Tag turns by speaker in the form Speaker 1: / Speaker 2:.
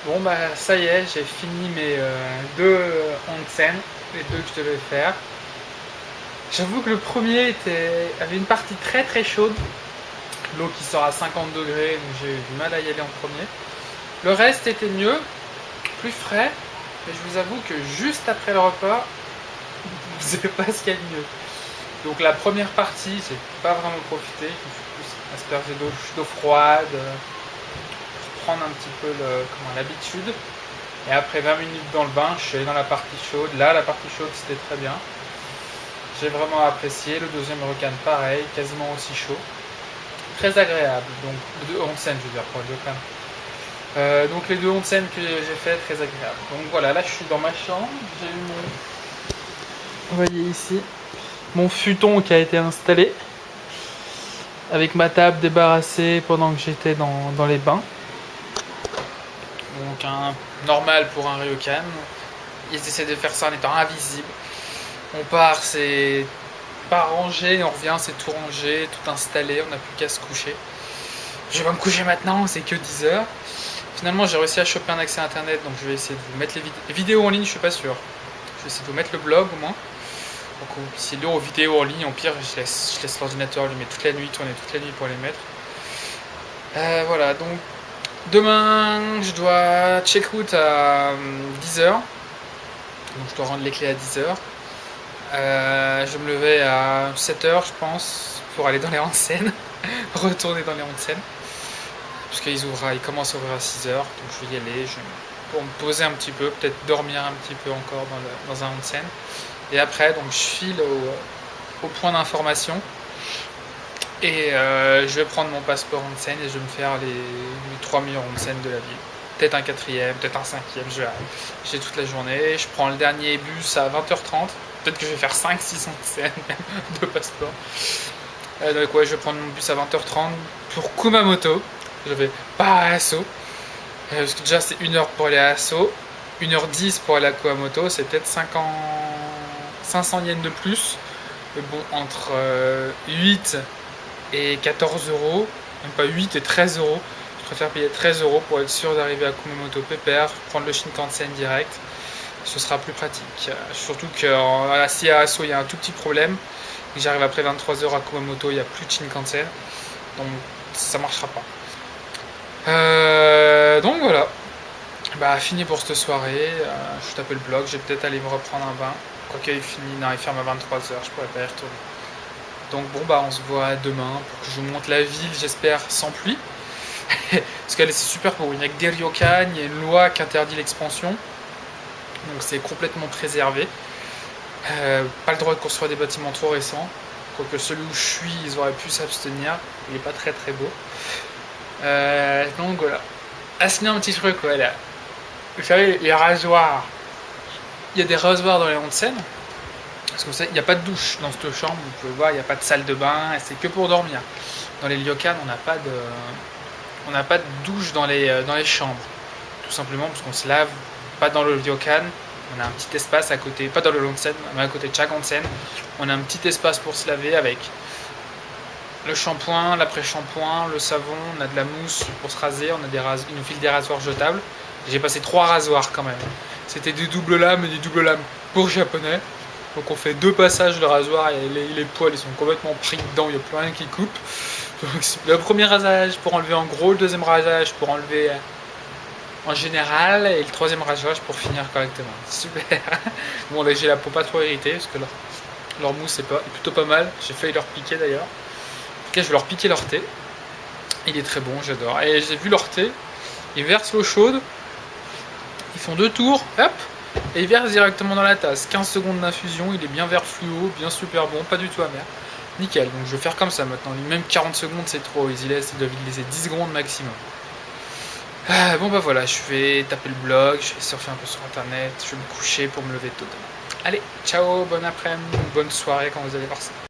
Speaker 1: Bon bah ça y est, j'ai fini mes deux onsen, les deux que je devais faire. J'avoue que le premier avait une partie très très chaude, l'eau qui sort à 50 degrés, donc j'ai eu du mal à y aller en premier. Le reste était mieux, plus frais, mais je vous avoue que juste après le repas, c'est pas ce qu'il y a de mieux. Donc la première partie, j'ai pas vraiment profité, je me suis plus aspergé d'eau froide, pour prendre un petit peu l'habitude. Et après 20 minutes dans le bain, je suis allé dans la partie chaude. Là, la partie chaude, c'était très bien. J'ai vraiment apprécié. Le deuxième recan, pareil, quasiment aussi chaud. Très agréable. Donc, les deux onsen, je veux dire, pour le recan. Donc, les deux onsen que j'ai fait, très agréable. Donc, voilà, là, je suis dans ma chambre. J'ai eu mon. Vous voyez ici, mon futon qui a été installé. Avec ma table débarrassée pendant que j'étais dans les bains. Donc, un normal pour un ryokan. Ils essaient de faire ça en étant invisible. On part, c'est pas rangé, on revient, c'est tout rangé, tout installé, on n'a plus qu'à se coucher. Je vais pas me coucher maintenant, c'est que 10 heures. Finalement, j'ai réussi à choper un accès à internet, donc je vais essayer de vous mettre les vidéos en ligne, je suis pas sûr. Je vais essayer de vous mettre le blog au moins. Donc, si aux vidéos en ligne, au pire, je laisse l'ordinateur allumer toute la nuit, tourner toute la nuit pour les mettre. Voilà, donc demain, je dois check-out à 10 heures. Donc, je dois rendre les clés à 10 heures. Je me levais à 7h je pense pour aller dans les onsen, retourner dans les onsen parce qu'ils commencent à ouvrir à 6h, donc je vais y aller pour me poser un petit peu, peut-être dormir un petit peu encore dans un onsen, et après donc je file au point d'information et je vais prendre mon passeport onsen et je vais me faire les 3 meilleurs onsen de la ville, peut-être un quatrième, peut-être un cinquième, j'ai toute la journée. Je prends le dernier bus à 20h30. Peut-être que je vais faire 5-6 onsen de passeport. Donc ouais, je vais prendre mon bus à 20h30 pour Kumamoto. Je vais pas à Asso. Parce que déjà c'est 1h pour aller à Asso. 1h10 pour aller à Kumamoto. C'est peut-être 500 yens de plus. Mais bon, entre 8 et 14 euros. Même pas 8 et 13 euros. Je préfère payer 13 euros pour être sûr d'arriver à Kumamoto pépère. Prendre le Shinkansen direct. Ce sera plus pratique. Surtout que si à Asso il y a un tout petit problème, et j'arrive après 23h à Kumamoto, il n'y a plus de Shinkansen, donc ça marchera pas. Donc voilà, bah fini pour cette soirée. Je tapais le blog, je vais peut-être aller me reprendre un bain. Quoi qu'il finit, non, il ferme à 23h, je pourrais pas y retourner. Donc bon bah on se voit demain pour que je vous montre la ville, j'espère sans pluie. Parce qu'elle c'est super beau, il n'y a que des ryokan, il y a une loi qui interdit l'expansion. Donc c'est complètement préservé. Pas le droit de construire des bâtiments trop récents. Quoique celui où je suis, ils auraient pu s'abstenir. Il n'est pas très très beau. Donc voilà. Ah sinon un petit truc, voilà. Vous savez, les rasoirs. Il y a des rasoirs dans les onsen. Parce que vous savez, il n'y a pas de douche dans cette chambre. Vous pouvez voir, il n'y a pas de salle de bain. Et c'est que pour dormir. Dans les ryokan, on n'a pas de douche dans les chambres. Tout simplement parce qu'on se lave pas dans le ryokan. On a un petit espace à côté, pas dans le onsen, mais à côté de chaque onsen. On a un petit espace pour se laver avec le shampoing, l'après-shampoing, le savon, on a de la mousse pour se raser, il nous file des rasoirs jetables. J'ai passé 3 rasoirs quand même. C'était des doubles lames et des doubles lames pour japonais. Donc on fait 2 passages de rasoir et les poils ils sont complètement pris dedans, il n'y a plus rien qui coupe. Donc, le premier rasage pour enlever en gros, le deuxième rasage pour enlever en général, et le troisième rasage pour finir correctement. Super. Bon là j'ai la peau pas trop irritée parce que leur mousse est plutôt pas mal. J'ai failli leur piquer d'ailleurs. En tout cas je vais leur piquer leur thé. Il est très bon, j'adore. Et j'ai vu leur thé, ils versent l'eau chaude, ils font 2 tours, hop, et ils versent directement dans la tasse. 15 secondes d'infusion, il est bien vert fluo, bien super bon, pas du tout amer. Nickel, donc je vais faire comme ça maintenant. Même 40 secondes c'est trop, ils doivent y laisser 10 secondes maximum. Bon bah voilà, je vais taper le blog, je vais surfer un peu sur internet, je vais me coucher pour me lever tôt demain. Allez, ciao, bon après-midi, bonne soirée quand vous allez voir ça.